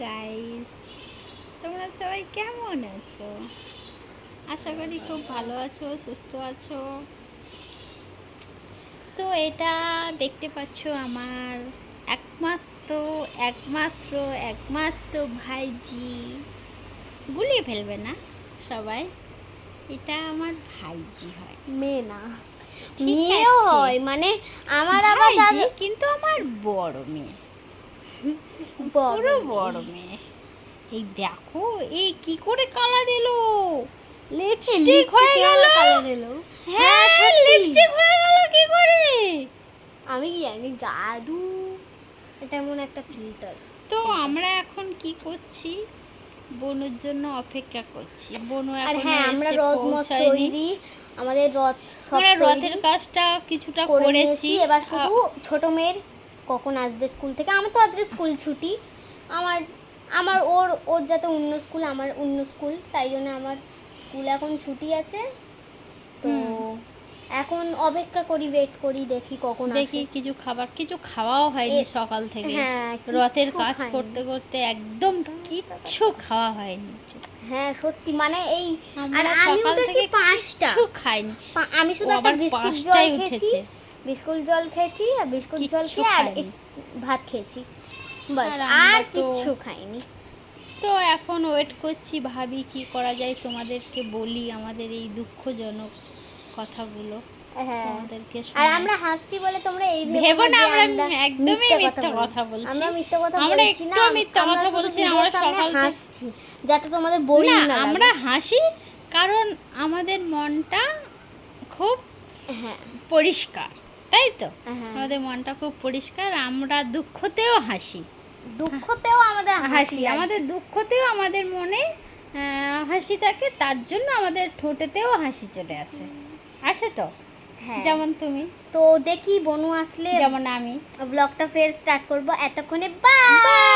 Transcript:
Guys, তোমরা সবাই কেমন আছো? আশা করি খুব ভালো আছো, সুস্থ আছো। তো এটা দেখতে পাচ্ছ আমার একমাত্র একমাত্র একমাত্র ভাইজি। গুলিয়ে ফেলবে না সবাই, এটা আমার ভাইজি হয়, মেয়ে না, ঠিক মেয়েও আছে? হয় মানে আমার আবার ভাইজি কিন্তু আমার বড় মেয়ে, পুরো বড় মেয়ে। এই দেখো, এই কি করে কালার এলো, লিপস্টিক হয়ে গেল। কালার এলো। হ্যাঁ, লিপস্টিক হয়ে গেল কি করে? আমি কি জানি, জাদু। এটা এমন একটা ফিল্টার। তো আমরা এখন কি করছি? বনুর জন্য অপেক্ষা করছি। বনু আর এখন হ্যাঁ, আমরা রথ মত তৈরি, আমাদের রথ সব আমরা তৈরি রথের কাজটা কিছুটা করে করেছি। নিয়েছি। এবার শুধু ছোট মেয়ের কখন আসবে স্কুল থেকে। আমার তো আজকে স্কুল ছুটি। আমার আমার ওর ওর যাতে অন্য স্কুল, আমার অন্য স্কুল, তাই জন্য আমার স্কুল এখন ছুটি আছে। তো এখন অপেক্ষা করি, ওয়েট করি, দেখি কখন দেখি আসে। কিছু খাওয়াও হয়নি সকাল থেকে। হ্যাঁ, রথের কিচ্ছু কাজ খাইনি। করতে করতে একদম কিচ্ছু খাওয়া হয়নি। হ্যাঁ সত্যি, মানে এই আর আমরা আমি সকাল উঠেছি থেকে 5টা। কিচ্ছু খাইনি। আমি শুধু ও একটা আবার বিস্কিট জল 5টায় খেয়েছি, উঠেছে। বিস্কুট জল খেয়েছি, আর বিস্কুট জল কিচ্ছু খেয়ে আর খাইনি। ভাত খেয়েছি, বাস। আর আমরা আর তো কিচ্ছু খাইনি। তো এখন ওয়েট করছি, ভাবি কি করা যায়, তোমাদেরকে বলি আমাদের এই দুঃখজনক কথাগুলো হ্যাঁ, তোমাদেরকে আর শোনাই। আমরা হাসছি বলে তোমরা এই ভেবো না যে আমরা একদমই মিথ্যা কথা বলছি। আমরা মিথ্যা কথা আমরা বলছি না, একটু মিথ্যা আমরা কথা শুধু বলছি না, ভিডিওর আমরা সামনে সকাল থেকে হাসছি যাতে তোমাদের বোরিং না, না আমরা লাগে। হাসি কারণ আমাদের মনটা খুব হ্যাঁ পরিষ্কার, তাই তো? হ্যাঁ, আমাদের মনটা খুব পরিষ্কার, আমরা দুঃখতেও হাসি। দুঃখতেও আমাদের হাসি আমাদের দুঃখতেও আমাদের মনে হাসি থাকে, তার জন্য আমাদের ঠোঁটেতেও হাসি চলে আসে। আসে তো, হ্যাঁ। যেমন তুমি, তো দেখি বনু আসলে যেমন আমি। ব্লগটা ফের স্টার্ট করব। এতক্ষণে বাই।